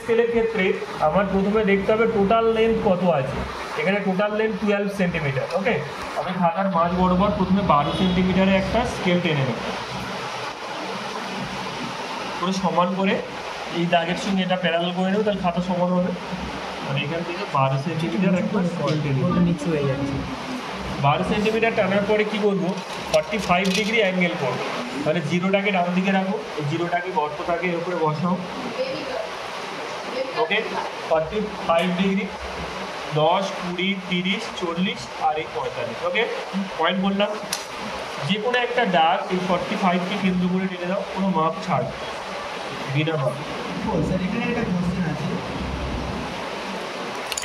স্কেলের ক্ষেত্রে আমার প্রথমে দেখতে হবে টোটাল লেন্থ কত আছে। এখানে টোটাল লেন্থ 12 সেন্টিমিটার। ওকে, আমি খাতার মাঝ বরাবর প্রথমে 12 সেন্টিমিটারে একটা স্কেল টেনে নেব, পুরো সমান করে এই দাগের সঙ্গে এটা প্যারালাল করে নেব, তাহলে খাতা সমান হবে। মানে এখান থেকে 12 সেন্টিমিটার একটা স্কেল টেনে নেব। নিচু হয়ে যাচ্ছে। 12 সেন্টিমিটার টানার পরে কী করবো, 45 ডিগ্রি অ্যাঙ্গেল করবো। তাহলে জিরোটাকে ডান দিকে রাখো, এই জিরোটাকে গর্তটাকে এর উপরে বসাও। ওকে, 45 ডিগ্রি, 10, 20, 30, 40 আর এই 45। ওকে, পয়েন্ট বললাম। যে কোনো একটা দাগ এই 45কে কেন্দ্র করে টেনে দাও, কোনো মাপ ছাড়, বিনা মাপ। স্যার এখানে একটা কোশ্চেন আছে।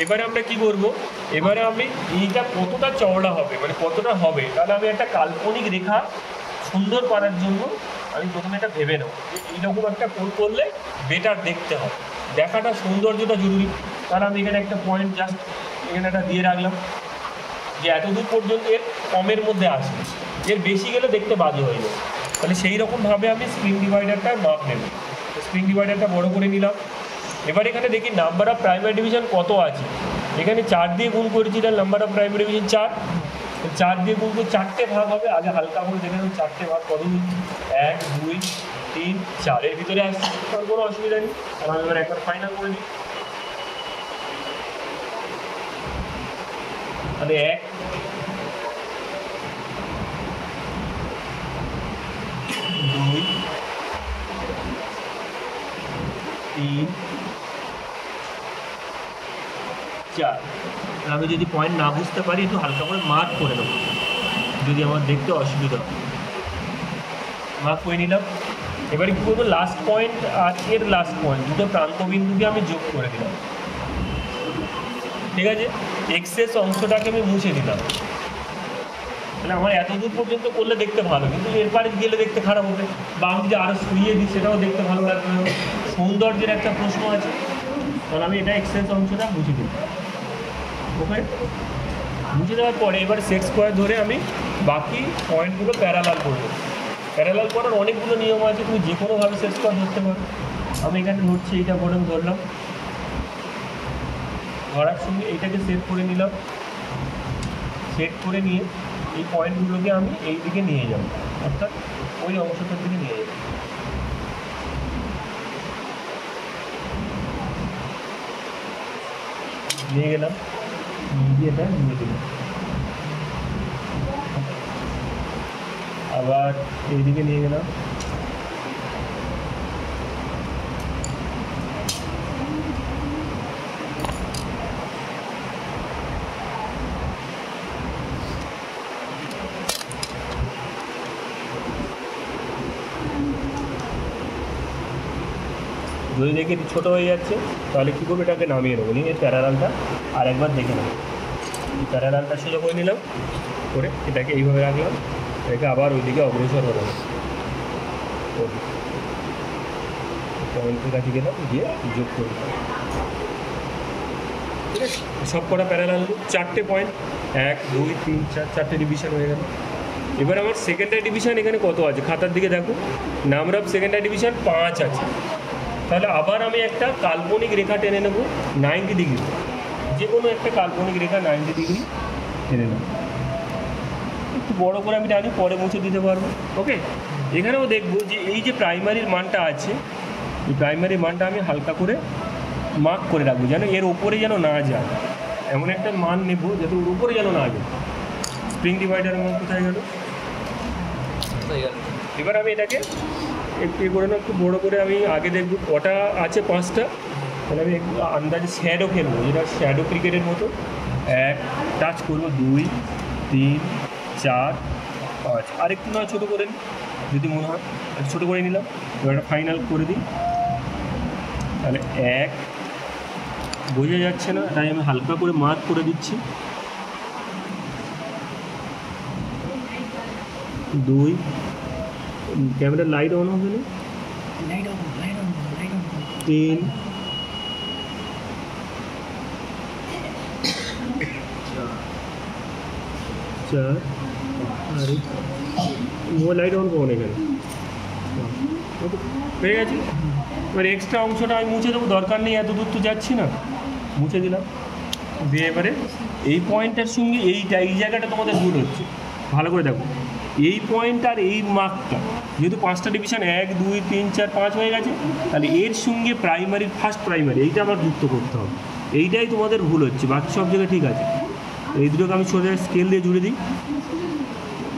এবারে আমরা কি করব, এবারে আমি এইটা কতটা চওড়া হবে, মানে কতটা হবে, তাহলে আমি একটা কাল্পনিক রেখা সুন্দর করার জন্য আমি প্রথমে এটা ভেবে নেব যে এইরকম একটা কোণ করলে বেটার দেখতে হবে, দেখাটা সৌন্দর্যটা জরুরি। তাহলে আমি এখানে একটা পয়েন্ট জাস্ট এখানে একটা দিয়ে রাখলাম যে এতদূর পর্যন্ত এর কমের মধ্যে আসবে, এর বেশি গেলে দেখতে বাজে হয়ে যাবে। তাহলে সেই রকমভাবে আমি স্প্রিং ডিভাইডারটার মাপ নেব। স্প্রিং ডিভাইডারটা বড় করে নিলাম। এবার এখানে দেখি নাম্বার অফ প্রাইমারি ডিভিশন কত আছে। এখানে 4 দিয়ে গুণ করেছি, তাহলে নাম্বার অফ প্রাইমারি ডিভিশন 4। 4 দিয়ে গুণ করে 4টে ভাগ হবে। আগে হালকা করে দেখে নেব 4টে ভাগ কত হচ্ছে, 1, 2, 3, 4 এর ভিতরে আসছে, তার কোনো অসুবিধা নেই। আর আমি এবার একবার ফাইনাল করে দিই। তাহলে 1, 2, 3, 4। আমি যদি পয়েন্ট না বুঝতে পারি একটু হালকা করে মার্ক করে নেব, যদি আমার দেখতে অসুবিধা হয়। মার্ক করে নিলাম। এবারে কী করবো, লাস্ট পয়েন্ট আর এর লাস্ট পয়েন্ট দুটো প্রান্তবিন্দুকে আমি যোগ করে দিলাম। ঠিক আছে, এক্সেস অংশটাকে আমি মুছে দিলাম। মানে আমার এত দূর পর্যন্ত করলে দেখতে ভালো, কিন্তু এরপরে গেলে দেখতে খারাপ হবে, বা আমি যদি আরও সরিয়ে দিই সেটাও দেখতে ভালো লাগবে। সৌন্দর্যের একটা প্রশ্ন আছে, তাহলে আমি এটা এক্সেস অংশটা মুছে দিই। ওকে, মুছে দেওয়ার পরে এবার সেট স্কোয়ার ধরে আমি বাকি পয়েন্টগুলো প্যারালাল করব। প্যারালাল করার অনেকগুলো নিয়ম আছে, তুমি যে কোনোভাবে সেট স্কোয়ার ধরতে পারো। আমি এখানে ধরছি, এইটা বরং ধরলাম, ধরার সঙ্গে এইটাকে সেট করে নিলাম। সেট করে নিয়ে এই পয়েন্টগুলোকে আমি এই দিকে নিয়ে যাব, অর্থাৎ ওই অংশটার দিকে নিয়ে যাব। নিয়ে গেলাম, নিয়ে এটা নিয়ে দিলাম। আবার এইদিকে নিয়ে গেলাম, যদি দেখি ছোটো হয়ে যাচ্ছে তাহলে কী করবো, এটাকে নামিয়ে নেবো, নিয়ে প্যারালালটা আর একবার দেখে নেবো। প্যারালালটা সোজা করে নিলাম, করে এটাকে এইভাবে রাখলাম, এটাকে আবার ওইদিকে অগ্রসর হলো, পয়েন্টের কাছে গেলাম, গিয়ে যোগ করে দিলাম। ঠিক আছে, সব কটা প্যারালাল 4টে পয়েন্ট, 1, 2, 3, 4, 4টে ডিভিশন হয়ে গেল। এবার আমার সেকেন্ডারি ডিভিশন এখানে কত আছে, খাতার দিকে দেখো, নাম্বার অফ সেকেন্ডারি ডিভিশন 5 আছে। তাহলে আবার আমি একটা কাল্পনিক রেখা টেনে নেব 90 ডিগ্রি, যে কোনো একটা কাল্পনিক রেখা 90 ডিগ্রি টেনে নেব। একটু বড় করে আমি টানি, পরে মুছে দিতে পারবো। ওকে, এখানেও দেখবো যে এই যে প্রাইমারির মানটা আছে, এই প্রাইমারি মানটা আমি হালকা করে মার্ক করে রাখবো, যেন এর ওপরে যেন না যায়। এমন একটা মান নেব যাতে ওর উপরে যেন না যায়। স্প্রিং ডিভাইডারের মান কোথায় গেল? এবার আমি এটাকে একটু করে না, একটু বড়ো করে আমি আগে দেখব কটা আছে, 5টা। তাহলে আমি একটু আন্দাজে শ্যাডো খেলবো, যেটা শ্যাডো ক্রিকেটের মতো। 1 টাচ করবো, 2, 3, 4, 5। আরেকটু না ছোটো করে নিই যদি মনে হয়, ছোটো করে নিলাম। এবার একটা ফাইনাল করে দিই। তাহলে 1 বোঝা যাচ্ছে না, তাই আমি হালকা করে মার্ক করে দিচ্ছি। 2, ক্যামেরা লাইট অন হবে না, 3, 4, আর মোবাইল লাইট অন করুন এখানে, হয়ে গেছে। এবার এক্সট্রা অংশটা আমি মুছে দেবো, দরকার নেই, এত দূর তো যাচ্ছি না, মুছে দিলাম। দিয়ে এবারে এই পয়েন্টটার সঙ্গে এই জায়গাটা তোমাদের ভুল হচ্ছে, ভালো করে দেখো। এই পয়েন্ট আর এই মার্কটা যেহেতু 5টা ডিভিশন 1 2 3 4 5 হয়ে গেছে, তাহলে এর সঙ্গে প্রাইমারির ফার্স্ট প্রাইমারি এইটা আমার যুক্ত করতে হবে। এইটাই তোমাদের ভুল হচ্ছে, বাকি সব জায়গায় ঠিক আছে। এই দুটোকে আমি সোজা স্কেল দিয়ে জুড়ে দিই,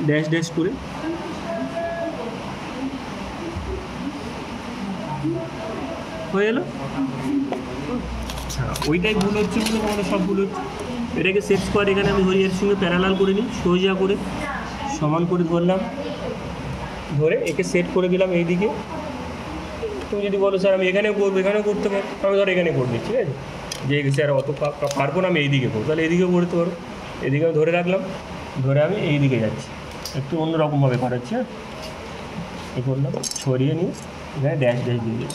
ড্যাশ ড্যাশ করে। হয়ে গেল। হ্যাঁ, ওইটাই ভুল হচ্ছে বলে তোমাদের সব ভুল হচ্ছে। এটাকে সেট স্কোয়ার এখানে আমি ধরি, এর সঙ্গে প্যারালাল করে নিই, সোজা করে সমান করে ধরলাম, ধরে একে সেট করে দিলাম এই দিকে। তুমি যদি বলো স্যার আমি এখানেও করবো, এখানেও করতে পারো, আমি ধরো এখানে করে দিচ্ছি, ঠিক আছে। যে স্যার অত পারবো না, আমি এই দিকে করবো, তাহলে এইদিকেও করতে পারো। এদিকে আমি ধরে রাখলাম, ধরে আমি এই দিকে যাচ্ছি, একটু অন্যরকমভাবে করাচ্ছি। হ্যাঁ, এই করলাম, ছড়িয়ে নিয়ে এখানে ড্যাশ ড্যাশ দিয়ে দিই।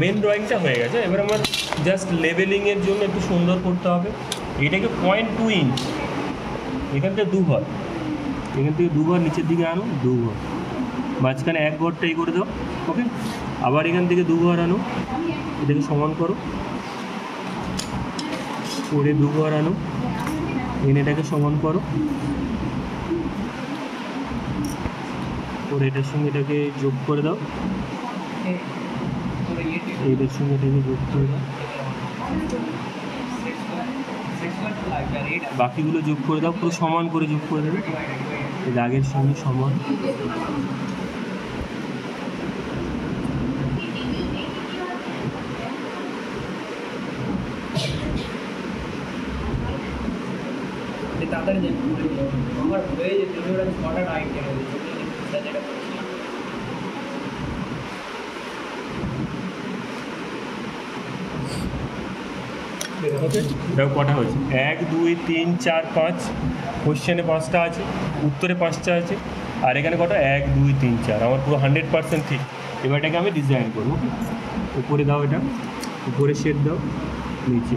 মেন ড্রয়িংটা হয়ে গেছে, এবার আমার জাস্ট লেভেলিংয়ের জন্য একটু সুন্দর করতে হবে। এটাকে 0.2 ইঞ্চ, এখান থেকে 2 ঘর, এখান থেকে 2 ঘর নিচের দিকে আনো, 2 ঘর, মাঝখানে 1 ঘরটা এই করে দাও, ওকে। আবার এখান থেকে 2 ঘর আনো, এটাকে সমান করো, করে 2 ঘর আনো, এনে এটাকে সমান করো, করে এটার সঙ্গে এটাকে যোগ করে দাও, এইটার সঙ্গে এটাকে যোগ করে দাও, বাকিগুলো যোগ করে দাও, পুরো সমান করে যোগ করে দেবে, এই দাগের সঙ্গে সমান। তাড়াতাড়ি আমার হয়ে যেত, ওরা ছটা লাইট কেন ওকে, দেখো কটা হয়েছে, 1 2 3 4 5, কোশ্চেনে 5টা আছে, উত্তরে 5টা আছে, আর এখানে কটা 1 2 3 4, আমার পুরো 100% ঠিক। এবার এটাকে আমি ডিজাইন করবো, উপরে দাও, এটা উপরে শেড দাও, নিচে।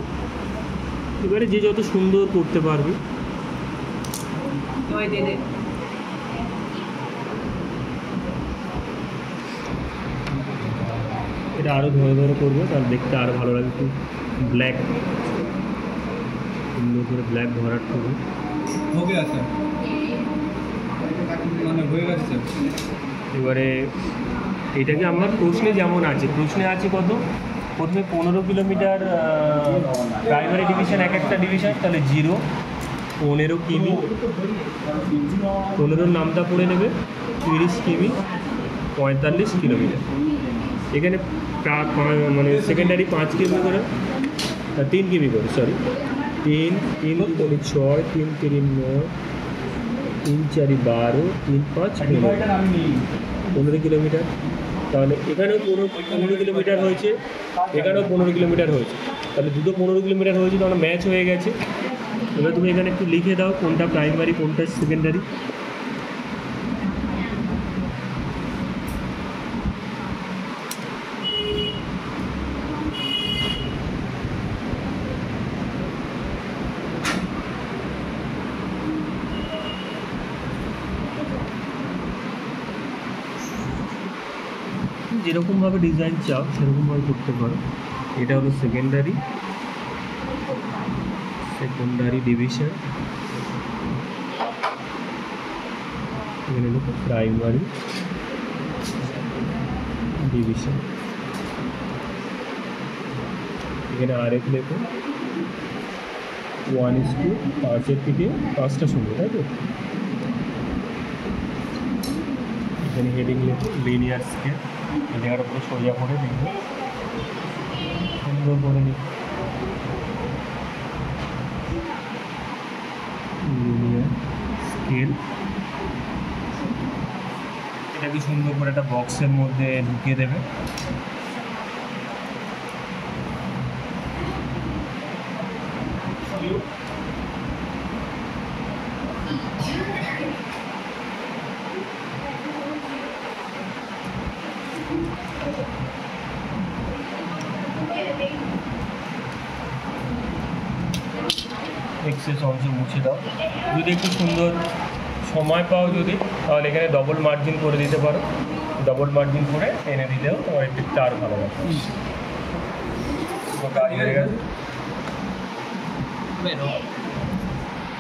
এবারে যে যত সুন্দর করতে পারবে, এটা আরও ধরে ধরে করবে, তাহলে দেখতে আরও ভালো লাগে। একটু ব্ল্যাক, সুন্দর করে ব্ল্যাক ভরাট করবে। এবারে এটাকে আমার প্রশ্নে যেমন আছে, প্রশ্নে আছে কত, প্রথমে 15 কিলোমিটার প্রাইমারি ডিভিশন, এক একটা ডিভিশন, তাহলে 0 15 কিমি, 15 নামটা পড়ে নেবে, 30 কিমি 45 কিলোমিটার। এখানে মানে সেকেন্ডারি 5 কিমি করে, 3 কিমি করে, সরি 3 3 2 6, 3 3 9, 3 4 12, 3 5 15 কিলোমিটার। তাহলে এখানেও 15 কিলোমিটার হয়েছে, এখানেও 15 কিলোমিটার হয়েছে, তাহলে দুটো 15 কিলোমিটার হয়েছে, তাহলে ম্যাচ হয়ে গেছে। এবার তুমি এখানে একটু লিখে দাও কোনটা প্রাইমারি কোনটা সেকেন্ডারি। যেরকমভাবে ডিজাইন চাও সেরকমভাবে করতে পারো। এটা হলো সেকেন্ডারি ডিভিশন, এখানে হলো প্রাইমারি ডিভিশন। এখানে আরেক লেখো 1:5 থেকে 5টা শুনবে, তাই তো। এখানে হেডিং লেখো লিনিয়ার স্কেল, এই জায়গাটা পুরো সোজা করে লিখবে, সুন্দর করে লিখবে লিনিয়ার স্কেল। এটাকে কি সুন্দর করে একটা বক্সের মধ্যে ঢুকিয়ে দেবে। এক্সেস অংশ মুছে দাও। যদি একটু সুন্দর সময় পাও যদি, তাহলে এখানে ডবল মার্জিন করে দিতে পারো। ডবল মার্জিন করে এনে দিলেও তোমার একটু চার ভালো হবে। তো গাড়ি হয়ে গেছে।